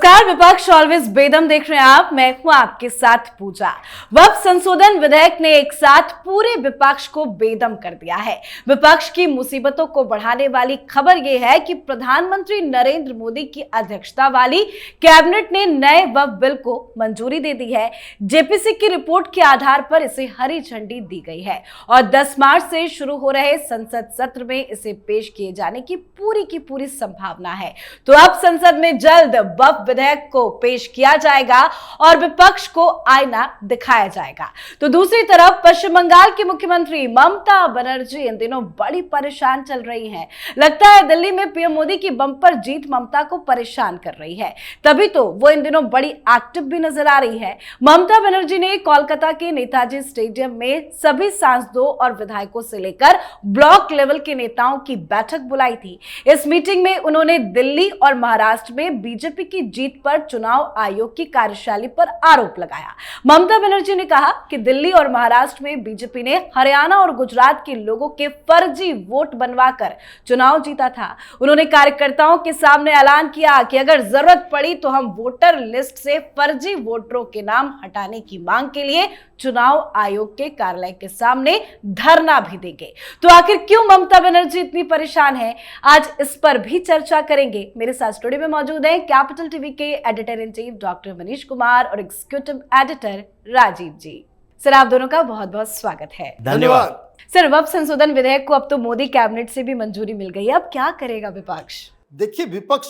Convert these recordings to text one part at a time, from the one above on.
नमस्कार। विपक्ष ऑलवेज बेदम देख रहे हैं आप। मैं हूं आपके साथ पूजा। वक्फ संशोधन विधेयक ने एक साथ पूरे विपक्ष को बेदम कर दिया है। विपक्ष की मुसीबतों को बढ़ाने वाली खबर यह है कि प्रधानमंत्री नरेंद्र मोदी की अध्यक्षता वाली कैबिनेट ने नए वक्फ बिल को मंजूरी दे दी है। जेपीसी की रिपोर्ट के आधार पर इसे हरी झंडी दी गई है और 10 मार्च से शुरू हो रहे संसद सत्र में इसे पेश किए जाने की पूरी संभावना है। तो अब संसद में जल्द वक्फ विधेयक को पेश किया जाएगा और विपक्ष को आईना दिखाया जाएगा। तो दूसरी तरफ पश्चिम बंगाल की मुख्यमंत्री ममता बनर्जी इन दिनों बड़ी परेशान चल रही हैं। लगता है दिल्ली में पीएम मोदी की बम्पर जीत ममता को परेशान कर रही है, तभी तो वो इन दिनों बड़ी एक्टिव भी नजर आ रही है। ममता बनर्जी ने कोलकाता के नेताजी स्टेडियम में सभी सांसदों और विधायकों से लेकर ब्लॉक लेवल के नेताओं की बैठक बुलाई थी। इस मीटिंग में उन्होंने दिल्ली और महाराष्ट्र में बीजेपी की जीत पर चुनाव आयोग की कार्यशैली पर आरोप लगाया। ममता बनर्जी ने कहा कि दिल्ली और महाराष्ट्र में बीजेपी ने हरियाणा और गुजरात के लोगों के फर्जी वोट बनवाकर चुनाव जीता था। उन्होंने कार्यकर्ताओं के सामने ऐलान किया कि अगर जरूरत पड़ी तो हम वोटर लिस्ट से फर्जी वोटरों के नाम हटाने की मांग के लिए चुनाव आयोग के कार्यालय के सामने धरना भी देंगे। तो आखिर क्यों ममता बनर्जी इतनी परेशान है, आज इस पर भी चर्चा करेंगे। मेरे साथ स्टूडियो में मौजूद हैं कैपिटल टीवी के editor in chief doctor Manish Kumar और एग्जीक्यूटिव एडिटर राजीव जी। सर, आप दोनों का बहुत बहुत स्वागत है। धन्यवाद। सर, वक्फ संशोधन विधेयक को अब तो मोदी कैबिनेट से भी मंजूरी मिल गई है, अब क्या करेगा विपक्ष? देखिए, विपक्ष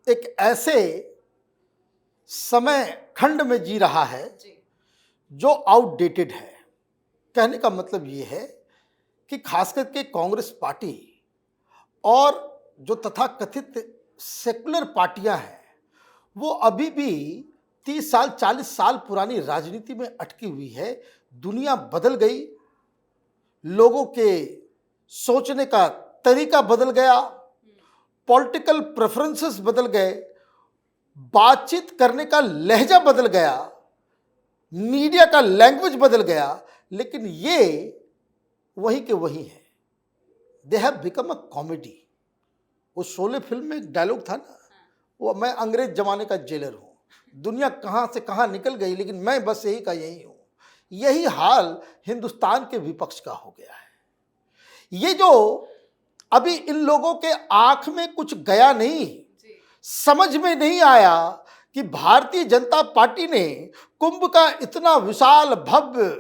एक ऐसे समय खंड में जी रहा है जो आउटडेटेड है। कहने का मतलब ये है कि खास करके कांग्रेस पार्टी और जो तथाकथित सेकुलर पार्टियां हैं वो अभी भी 30 साल 40 साल पुरानी राजनीति में अटकी हुई है। दुनिया बदल गई, लोगों के सोचने का तरीका बदल गया, पॉलिटिकल प्रेफरेंसेस बदल गए, बातचीत करने का लहजा बदल गया, मीडिया का लैंग्वेज बदल गया, लेकिन ये वही के वही है। They have become a comedy. वो शोले फिल्म में एक डायलॉग था ना, वो मैं अंग्रेज जमाने का जेलर हूँ, दुनिया कहाँ से कहाँ निकल गई लेकिन मैं बस यही का यही हूँ। यही हाल हिंदुस्तान के विपक्ष का हो गया है। ये जो अभी इन लोगों के आंख में कुछ गया नहीं, समझ में नहीं आया कि भारतीय जनता पार्टी ने कुंभ का इतना विशाल भव्य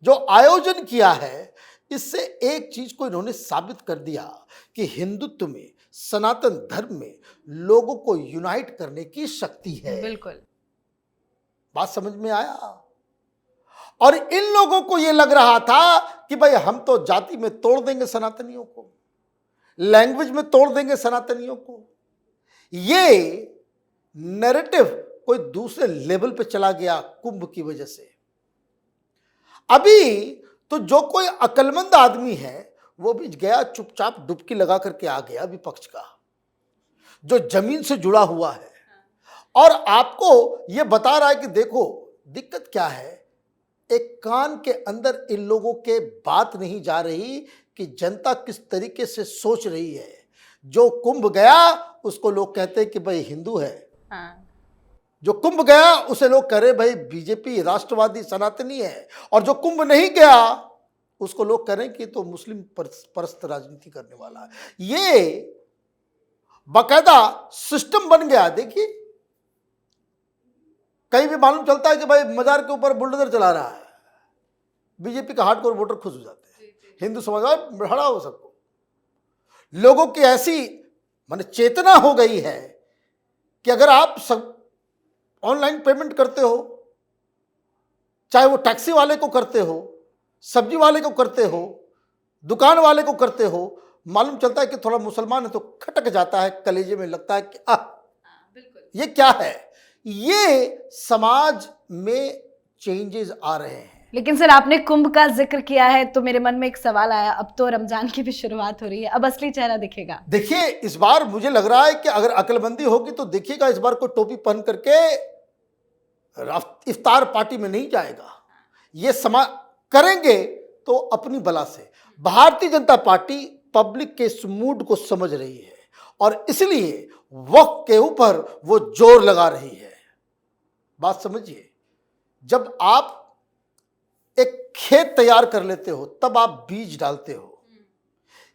जो आयोजन किया है, इससे एक चीज को इन्होंने साबित कर दिया कि हिंदुत्व में, सनातन धर्म में लोगों को यूनाइट करने की शक्ति है। बिल्कुल, बात समझ में आया। और इन लोगों को यह लग रहा था कि भाई हम तो जाति में तोड़ देंगे सनातनियों को, लैंग्वेज में तोड़ देंगे सनातनियों को। ये नैरेटिव कोई दूसरे लेवल पे चला गया कुंभ की वजह से। अभी तो जो कोई अक्लमंद आदमी है वो भी गया चुपचाप डुबकी लगा करके आ गया विपक्ष का, जो जमीन से जुड़ा हुआ है, और आपको ये बता रहा है कि देखो दिक्कत क्या है। एक कान के अंदर इन लोगों के बात नहीं जा रही कि जनता किस तरीके से सोच रही है। जो कुंभ गया उसको लोग कहते हैं कि भाई हिंदू है, जो कुंभ गया उसे लोग कह रहे भाई बीजेपी राष्ट्रवादी सनातनी है, और जो कुंभ नहीं गया उसको लोग कह रहे हैं कि तो मुस्लिम परस्त राजनीति करने वाला है। ये बाकायदा सिस्टम बन गया। देखिए, कहीं भी मालूम चलता है कि भाई मजार के ऊपर बुलडोजर चला रहा है, बीजेपी का हार्डकोर वोटर खुश हो जाते हैं, हिंदू समाज बढ़ा हो सबको। लोगों की ऐसी माने चेतना हो गई है कि अगर आप सब ऑनलाइन पेमेंट करते हो, चाहे वो टैक्सी वाले को करते हो, सब्जी वाले को करते हो, दुकान वाले को करते हो, मालूम चलता है कि थोड़ा मुसलमान है तो खटक जाता है, कलेजे में लगता है कि ये क्या है। ये समाज में चेंजेस आ रहे हैं। लेकिन सर, आपने कुंभ का जिक्र किया है तो मेरे मन में एक सवाल आया, अब तो रमजान की भी शुरुआत हो रही है, अब असली चेहरा दिखेगा? देखिए, इस बार मुझे लग रहा है कि अगर अक्लमंदी होगी तो देखिएगा, इस बार कोई टोपी पहन करके इफ्तार पार्टी में नहीं जाएगा। ये समाज करेंगे तो अपनी बला से। भारतीय जनता पार्टी पब्लिक के इस मूड को समझ रही है और इसलिए वक्फ के ऊपर वो जोर लगा रही है। बात समझिए, जब आप एक खेत तैयार कर लेते हो तब आप बीज डालते हो।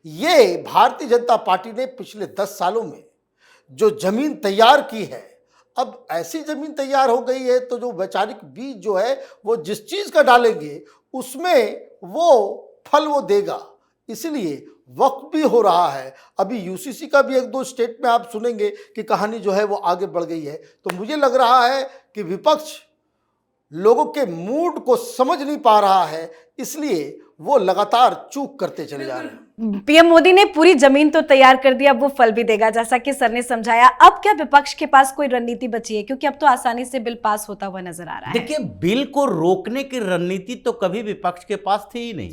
ये भारतीय जनता पार्टी ने पिछले 10 सालों में जो जमीन तैयार की है, अब ऐसी जमीन तैयार हो गई है तो जो वैचारिक बीज जो है वो जिस चीज का डालेंगे उसमें वो फल वो देगा। इसलिए वक्त भी हो रहा है। अभी यूसीसी का भी 1-2 स्टेट में आप सुनेंगे कि कहानी जो है वो आगे बढ़ गई है। तो मुझे लग रहा है कि विपक्ष लोगों के मूड को समझ नहीं पा रहा है, इसलिए वो लगातार चूक करते चले जा रहे हैं। पीएम मोदी ने पूरी जमीन तो तैयार कर दी, अब वो फल भी देगा, जैसा कि सर ने समझाया। अब क्या विपक्ष के पास कोई रणनीति बची है? क्योंकि अब तो आसानी से बिल पास होता हुआ नजर आ रहा है। देखिए, बिल को रोकने की रणनीति तो कभी विपक्ष के पास थी ही नहीं,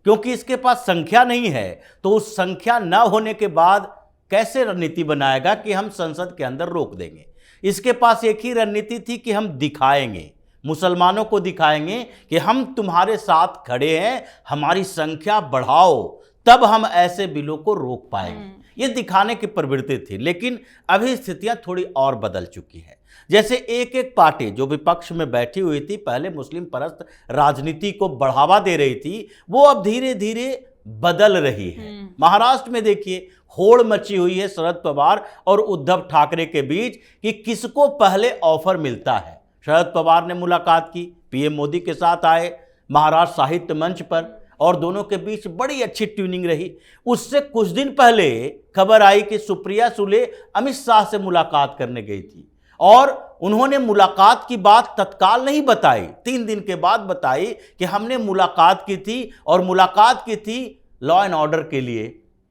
क्योंकि इसके पास संख्या नहीं है। तो उस संख्या न होने के बाद कैसे रणनीति बनाएगा कि हम संसद के अंदर रोक देंगे? इसके पास एक ही रणनीति थी कि हम दिखाएंगे, मुसलमानों को दिखाएंगे कि हम तुम्हारे साथ खड़े हैं, हमारी संख्या बढ़ाओ, तब हम ऐसे बिलों को रोक पाएंगे। ये दिखाने की प्रवृत्ति थी। लेकिन अभी स्थितियां थोड़ी और बदल चुकी है। जैसे एक एक पार्टी जो विपक्ष में बैठी हुई थी, पहले मुस्लिम परस्त राजनीति को बढ़ावा दे रही थी, वो अब धीरे धीरे बदल रही है। महाराष्ट्र में देखिए, होड़ मची हुई है शरद पवार और उद्धव ठाकरे के बीच कि किसको पहले ऑफर मिलता है। शरद पवार ने मुलाकात की, पीएम मोदी के साथ आए महाराष्ट्र साहित्य मंच पर, और दोनों के बीच बड़ी अच्छी ट्यूनिंग रही। उससे कुछ दिन पहले खबर आई कि सुप्रिया सुले अमित शाह से मुलाकात करने गई थी, और उन्होंने मुलाकात की बात तत्काल नहीं बताई, 3 दिन के बाद बताई कि हमने मुलाकात की थी, और मुलाकात की थी लॉ एंड ऑर्डर के लिए।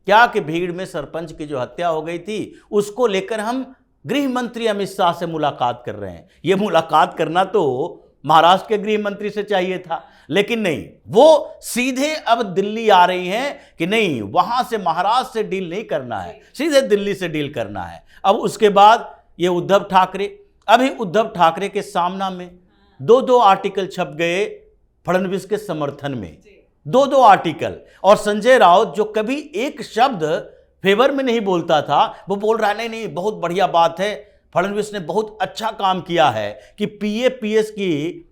क्या कि भीड़ में सरपंच की जो हत्या हो गई थी उसको लेकर हम गृह मंत्री अमित शाह से मुलाकात कर रहे हैं। ये मुलाकात करना तो महाराष्ट्र के गृह मंत्री से चाहिए था, लेकिन नहीं, वो सीधे अब दिल्ली आ रही हैं कि नहीं, वहां से महाराष्ट्र से डील नहीं करना है, सीधे दिल्ली से डील करना है। अब उसके बाद ये उद्धव ठाकरे, अभी उद्धव ठाकरे के सामना में 2-2 आर्टिकल छप गए फडणवीस के समर्थन में, 2-2 आर्टिकल। और संजय राउत जो कभी एक शब्द फेवर में नहीं बोलता था, वो बोल रहा है नहीं, बहुत बढ़िया बात है, फडणवीस ने बहुत अच्छा काम किया है कि पीए पीएस की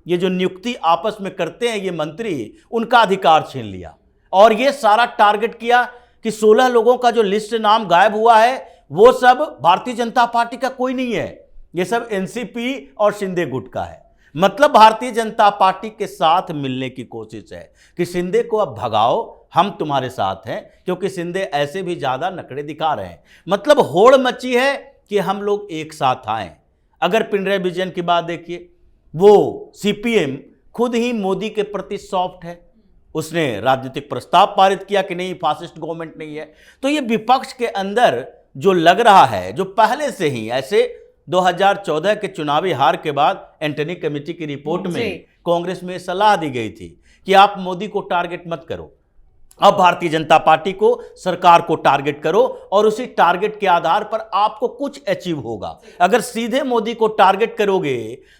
ये जो नियुक्ति आपस में करते हैं ये मंत्री, उनका अधिकार छीन लिया। और ये सारा टारगेट किया कि 16 लोगों का जो लिस्ट से नाम गायब हुआ है वो सब भारतीय जनता पार्टी का कोई नहीं है, ये सब एनसीपी और शिंदे गुट का है। मतलब भारतीय जनता पार्टी के साथ मिलने की कोशिश है कि शिंदे को अब भगाओ, हम तुम्हारे साथ हैं, क्योंकि शिंदे ऐसे भी ज्यादा नखरे दिखा रहे हैं। मतलब होड़ मची है कि हम लोग एक साथ आएं। अगर पिनराई विजयन की बात देखिए, वो सीपीएम खुद ही मोदी के प्रति सॉफ्ट है, उसने राजनीतिक प्रस्ताव पारित किया कि नहीं, फासिस्ट गवर्नमेंट नहीं है। तो ये विपक्ष के अंदर जो लग रहा है, जो पहले से ही ऐसे 2014 के चुनावी हार के बाद एंटनी कमेटी की रिपोर्ट में कांग्रेस में सलाह दी गई थी कि आप मोदी को टारगेट मत करो, अब भारतीय जनता पार्टी को, सरकार को टारगेट करो, और उसी टारगेट के आधार पर आपको कुछ अचीव होगा। अगर सीधे मोदी को टारगेट करोगे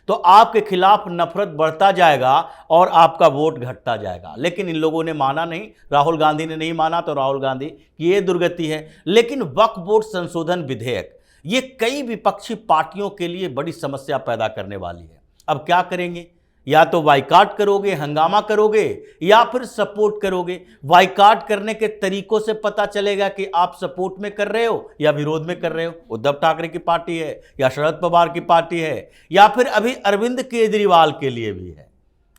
तो आपके खिलाफ नफरत बढ़ता जाएगा और आपका वोट घटता जाएगा। लेकिन इन लोगों ने माना नहीं, राहुल गांधी ने नहीं माना, तो राहुल गांधी की ये दुर्गति है। लेकिन वक्फ बोर्ड संशोधन विधेयक ये कई विपक्षी पार्टियों के लिए बड़ी समस्या पैदा करने वाली है। अब क्या करेंगे? या तो बाइकाट करोगे, हंगामा करोगे, या फिर सपोर्ट करोगे। बाइकाट करने के तरीकों से पता चलेगा कि आप सपोर्ट में कर रहे हो या विरोध में कर रहे हो। उद्धव ठाकरे की पार्टी है या शरद पवार की पार्टी है, या फिर अभी अरविंद केजरीवाल के लिए भी है।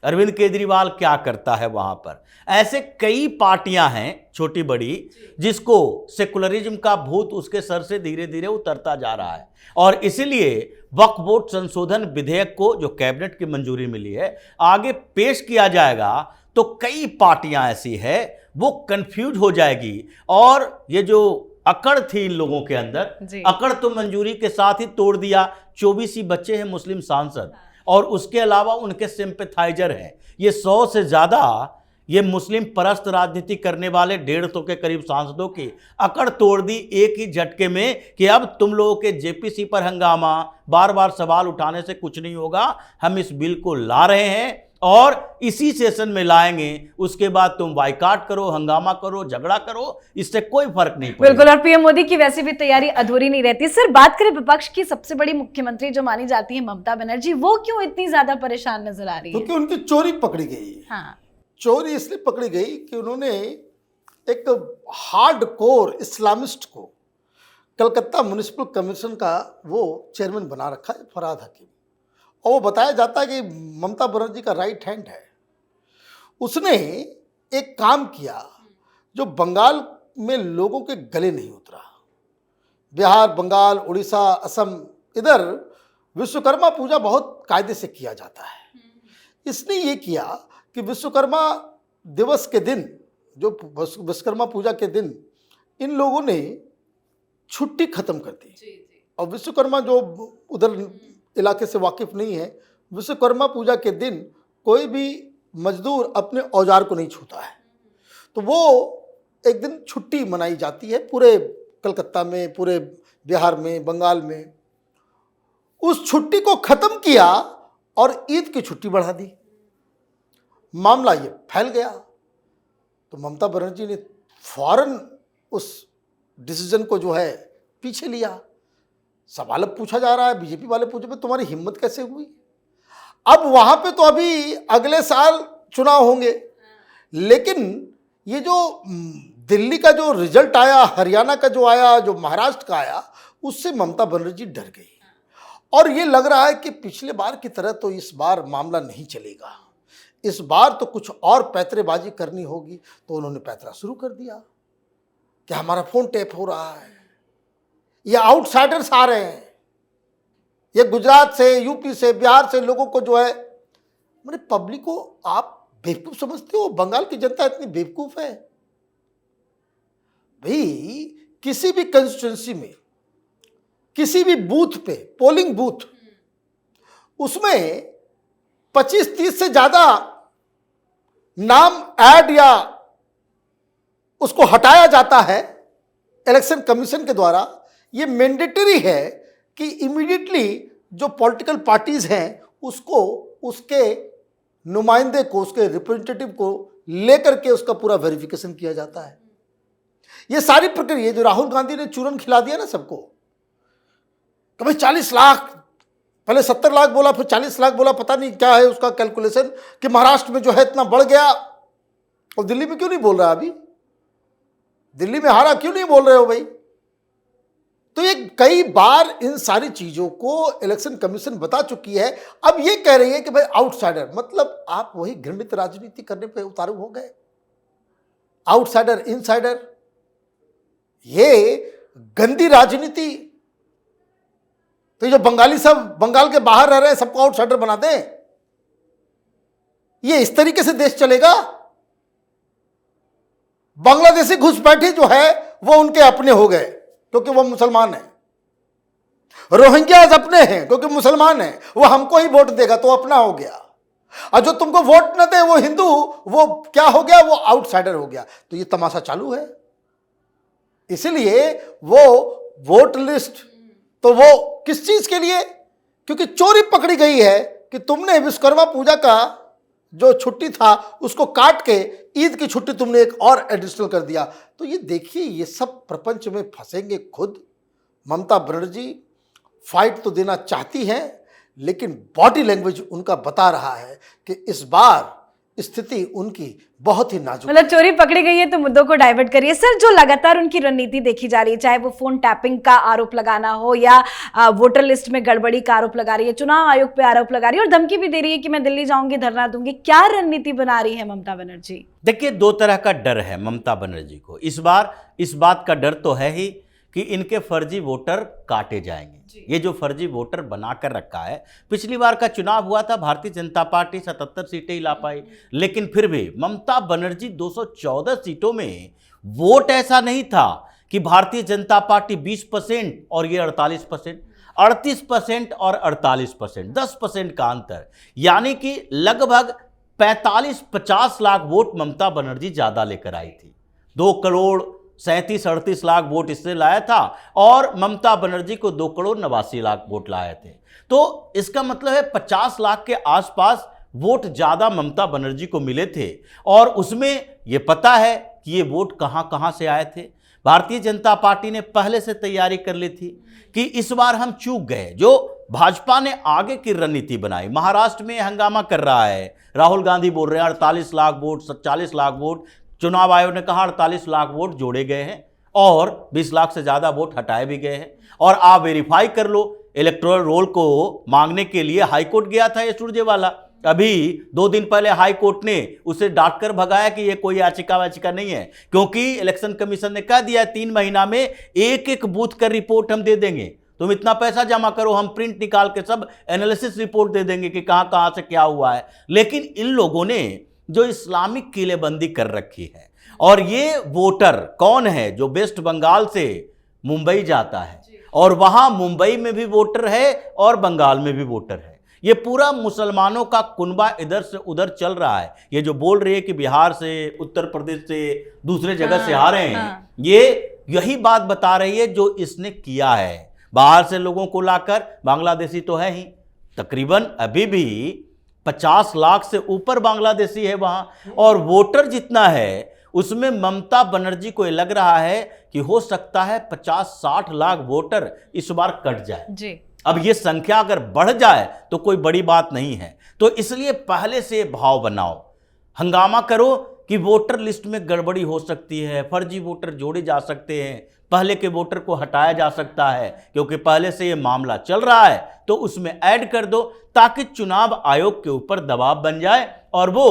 अरविंद केजरीवाल क्या करता है वहां पर। ऐसे कई पार्टियां हैं छोटी बड़ी, जिसको सेकुलरिज्म का भूत उसके सर से धीरे धीरे उतरता जा रहा है। और इसीलिए वक्फ बोर्ड संशोधन विधेयक को जो कैबिनेट की मंजूरी मिली है, आगे पेश किया जाएगा तो कई पार्टियां ऐसी है वो कंफ्यूज हो जाएगी। और ये जो अकड़ थी इन लोगों के अंदर, अकड़ तो मंजूरी के साथ ही तोड़ दिया। 24 ही बच्चे हैं मुस्लिम सांसद, और उसके अलावा उनके सिंपैथाइजर हैं ये 100 से ज़्यादा। ये मुस्लिम परस्त राजनीति करने वाले 150 के करीब सांसदों की अकड़ तोड़ दी एक ही झटके में कि अब तुम लोगों के जेपीसी पर हंगामा, बार बार सवाल उठाने से कुछ नहीं होगा, हम इस बिल को ला रहे हैं और इसी सेशन में लाएंगे, उसके बाद तुम बाइकाट करो, हंगामा करो, झगड़ा करो, इससे कोई फर्क नहीं पड़ेगा। बिल्कुल, और पीएम मोदी की वैसे भी तैयारी अधूरी नहीं रहती। सर, बात करें विपक्ष की सबसे बड़ी मुख्यमंत्री जो मानी जाती है ममता बनर्जी, वो क्यों इतनी ज्यादा परेशान नजर आ रही है? क्योंकि उनकी चोरी पकड़ी गई। हाँ, चोरी इसलिए पकड़ी गई कि उन्होंने एक हार्ड कोर इस्लामिस्ट को कलकत्ता म्युनिसिपल कमीशन का वो चेयरमैन बना रखा है, फरहाद हकीम, और वो बताया जाता है कि ममता बनर्जी का राइट हैंड है। उसने एक काम किया जो बंगाल में लोगों के गले नहीं उतरा। बिहार, बंगाल, उड़ीसा, असम, इधर विश्वकर्मा पूजा बहुत कायदे से किया जाता है। इसने ये किया कि विश्वकर्मा दिवस के दिन, जो विश्वकर्मा पूजा के दिन, इन लोगों ने छुट्टी खत्म कर दी। और विश्वकर्मा जो उधर इलाके से वाकिफ नहीं है, विश्वकर्मा पूजा के दिन कोई भी मजदूर अपने औजार को नहीं छूता है, तो वो एक दिन छुट्टी मनाई जाती है पूरे कलकत्ता में, पूरे बिहार में, बंगाल में। उस छुट्टी को खत्म किया और ईद की छुट्टी बढ़ा दी। मामला ये फैल गया, तो ममता बनर्जी ने फौरन उस डिसीजन को जो है पीछे लिया। सवाल अब पूछा जा रहा है, बीजेपी वाले पूछे, तुम्हारी हिम्मत कैसे हुई? अब वहां पे तो अभी अगले साल चुनाव होंगे, लेकिन ये जो दिल्ली का जो रिजल्ट आया, हरियाणा का जो आया, जो महाराष्ट्र का आया, उससे ममता बनर्जी डर गई। और ये लग रहा है कि पिछले बार की तरह तो इस बार मामला नहीं चलेगा, इस बार तो कुछ और पैतरेबाजी करनी होगी। तो उन्होंने पैतरा शुरू कर दिया कि हमारा फोन टैप हो रहा है, ये आउटसाइडर्स आ रहे हैं, ये गुजरात से, यूपी से, बिहार से लोगों को जो है, मेरे पब्लिक को आप बेवकूफ समझते हो? बंगाल की जनता इतनी बेवकूफ है? भाई, किसी भी कंस्टिट्यूंसी में, किसी भी बूथ पे, पोलिंग बूथ, उसमें 25-30 से ज्यादा नाम ऐड या उसको हटाया जाता है इलेक्शन कमीशन के द्वारा। ये मैंडेटरी है कि इमीडिएटली जो पॉलिटिकल पार्टीज हैं उसको, उसके नुमाइंदे को, उसके रिप्रेजेंटेटिव को लेकर के उसका पूरा वेरिफिकेशन किया जाता है। ये सारी प्रक्रिया जो राहुल गांधी ने चूरन खिला दिया ना सबको, कि भाई 40 लाख, पहले 70 लाख बोला, फिर 40 लाख बोला, पता नहीं क्या है उसका कैलकुलेशन, कि महाराष्ट्र में जो है इतना बढ़ गया, और दिल्ली में क्यों नहीं बोल रहा? अभी दिल्ली में हारा क्यों नहीं बोल रहे हो भाई? तो ये कई बार इन सारी चीजों को इलेक्शन कमीशन बता चुकी है। अब ये कह रही है कि भाई आउटसाइडर, मतलब आप वही घृणित राजनीति करने पे उतारू हो गए। आउटसाइडर, इनसाइडर, ये गंदी राजनीति। तो जो बंगाली सब बंगाल के बाहर रह रहे हैं सबको आउटसाइडर बना दें, ये इस तरीके से देश चलेगा? बांग्लादेशी घुसपैठी जो है वो उनके अपने हो गए क्योंकि वो मुसलमान है। रोहिंग्याज अपने हैं क्योंकि मुसलमान है, वो हमको ही वोट देगा तो अपना हो गया। और जो तुमको वोट न दे वो हिंदू, वो क्या हो गया? वो आउटसाइडर हो गया। तो ये तमाशा चालू है। इसलिए वो वोट लिस्ट, तो वो किस चीज के लिए? क्योंकि चोरी पकड़ी गई है कि तुमने विश्वकर्मा पूजा का जो छुट्टी था उसको काट के ईद की छुट्टी तुमने एक और एडिशनल कर दिया। तो ये देखिए, ये सब प्रपंच में फंसेंगे खुद। ममता बनर्जी फाइट तो देना चाहती हैं, लेकिन बॉडी लैंग्वेज उनका बता रहा है कि इस बार स्थिति उनकी बहुत ही नाजुक। मतलब चोरी पकड़ी गई है तो मुद्दों को डाइवर्ट करिए। सर, जो लगातार उनकी रणनीति देखी जा रही है, चाहे वो फोन टैपिंग का आरोप लगाना हो या वोटर लिस्ट में गड़बड़ी का आरोप लगा रही है, चुनाव आयोग पे आरोप लगा रही है और धमकी भी दे रही है कि मैं दिल्ली जाऊंगी, धरना दूंगी, क्या रणनीति बना रही है ममता बनर्जी? देखिए, दो तरह का डर है ममता बनर्जी को। इस बार इस बात का डर तो है ही कि इनके फर्जी वोटर काटे जाएंगे। ये जो फर्जी वोटर बनाकर रखा है, पिछली बार का चुनाव हुआ था, भारतीय जनता पार्टी 77 सीटें ही ला पाई, लेकिन फिर भी ममता बनर्जी 214 सीटों में, वोट ऐसा नहीं था कि भारतीय जनता पार्टी 20% और ये 48%, 38% और 48%, 10% का अंतर, यानी कि लगभग 45-50 लाख वोट ममता बनर्जी ज्यादा लेकर आई थी। 2,37-38 लाख वोट इससे लाया था और ममता बनर्जी को 2,89 लाख वोट लाए थे। तो इसका मतलब है 50 लाख के आसपास वोट ज़्यादा ममता बनर्जी को मिले थे और उसमें ये पता है कि ये वोट कहाँ कहाँ से आए थे। भारतीय जनता पार्टी ने पहले से तैयारी कर ली थी कि इस बार हम चूक गए। जो भाजपा ने आगे की रणनीति बनाई, महाराष्ट्र में हंगामा कर रहा है, राहुल गांधी बोल रहे हैं 48 लाख वोट 40 लाख वोट, चुनाव आयोग ने कहा 48 लाख वोट जोड़े गए हैं और 20 लाख से ज़्यादा वोट हटाए भी गए हैं। और आप वेरीफाई कर लो, इलेक्टोरल रोल को मांगने के लिए हाईकोर्ट गया था ये सुरजेवाला। अभी 2 दिन पहले हाई कोर्ट ने उसे डांट कर भगाया कि ये कोई याचिका वाचिका नहीं है, क्योंकि इलेक्शन कमीशन ने कह दिया है 3 महीना में एक एक बूथ का रिपोर्ट हम दे देंगे, तुम इतना पैसा जमा करो, हम प्रिंट निकाल के सब एनालिसिस रिपोर्ट दे देंगे कि कहां कहां से क्या हुआ है। लेकिन इन लोगों ने जो इस्लामिक किलेबंदी कर रखी है, और ये वोटर कौन है जो वेस्ट बंगाल से मुंबई जाता है और वहां मुंबई में भी वोटर है और बंगाल में भी वोटर है। ये पूरा मुसलमानों का कुनबा इधर से उधर चल रहा है। ये जो बोल रही है कि बिहार से, उत्तर प्रदेश से, दूसरे जगह से आ रहे हैं, ये यही बात बता रही है जो इसने किया है। बाहर से लोगों को लाकर, बांग्लादेशी तो है ही, तकरीबन अभी भी 50 लाख से ऊपर बांग्लादेशी है वहां, और वोटर जितना है उसमें ममता बनर्जी को लग रहा है कि हो सकता है 50-60 लाख वोटर इस बार कट जाए जी। अब ये संख्या अगर बढ़ जाए तो कोई बड़ी बात नहीं है, तो इसलिए पहले से भाव बनाओ, हंगामा करो कि वोटर लिस्ट में गड़बड़ी हो सकती है, फर्जी वोटर जोड़े जा सकते हैं, पहले के वोटर को हटाया जा सकता है, क्योंकि पहले से ये मामला चल रहा है, तो उसमें ऐड कर दो ताकि चुनाव आयोग के ऊपर दबाव बन जाए और वो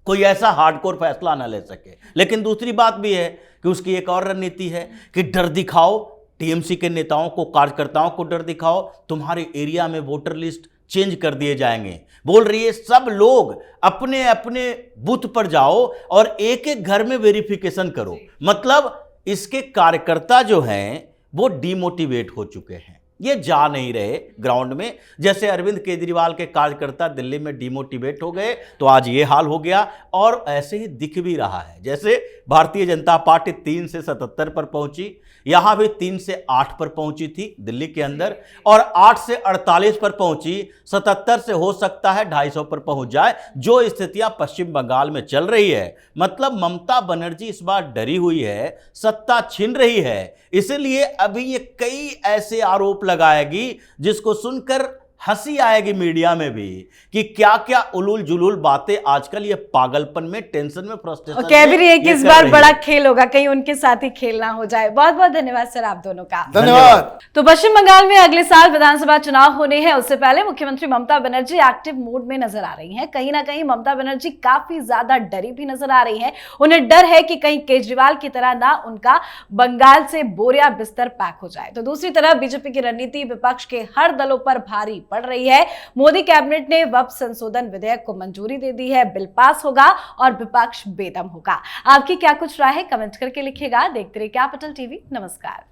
कोई ऐसा हार्डकोर फैसला ना ले सके। लेकिन दूसरी बात भी है कि उसकी एक और रणनीति है कि डर दिखाओ, टीएमसी के नेताओं को, कार्यकर्ताओं को डर दिखाओ, तुम्हारे एरिया में वोटर लिस्ट चेंज कर दिए जाएंगे। बोल रही है सब लोग अपने अपने बूथ पर जाओ और एक एक घर में वेरिफिकेशन करो। मतलब इसके कार्यकर्ता जो हैं वो डिमोटिवेट हो चुके हैं, ये जा नहीं रहे ग्राउंड में। जैसे अरविंद केजरीवाल के कार्यकर्ता दिल्ली में डिमोटिवेट हो गए, तो आज ये हाल हो गया। और ऐसे ही दिख भी रहा है, जैसे भारतीय जनता पार्टी 3 से 77 पर पहुंची, यहां भी 3 से 8 पर पहुंची थी दिल्ली के अंदर, और 8 से 48 पर पहुंची, 77 से हो सकता है 250 पर पहुंच जाए, जो स्थितियां पश्चिम बंगाल में चल रही है। मतलब ममता बनर्जी इस बार डरी हुई है, सत्ता छीन रही है, इसलिए अभी ये कई ऐसे आरोप लगाएगी जिसको सुनकर हंसी आएगी मीडिया में भी, कि क्या क्या उलूल जुलूल बातें आजकल ये पागलपन में, टेंशन में, फ्रस्ट्रेशन में कह भी रही है कि इस बार बड़ा खेल होगा, कहीं उनके साथ ही खेल ना हो जाए। बहुत बहुत धन्यवाद सर आप दोनों का। धन्यवाद। तो पश्चिम बंगाल में अगले साल विधानसभा चुनाव होने हैं, उससे पहले मुख्यमंत्री ममता बनर्जी एक्टिव मोड में नजर आ रही हैं। कहीं ना कहीं ममता बनर्जी काफी ज्यादा डरी भी नजर आ रही हैं। उन्हें डर है कि कहीं केजरीवाल की तरह ना उनका बंगाल से बोरिया बिस्तर पैक हो जाए। तो दूसरी तरफ बीजेपी की रणनीति विपक्ष के हर दलों पर भारी पड़ रही है। मोदी कैबिनेट ने वक्फ संशोधन विधेयक को मंजूरी दे दी है, बिल पास होगा और विपक्ष बेदम होगा। आपकी क्या कुछ राय है, कमेंट करके लिखिएगा। देखते रहिए कैपिटल टीवी। नमस्कार।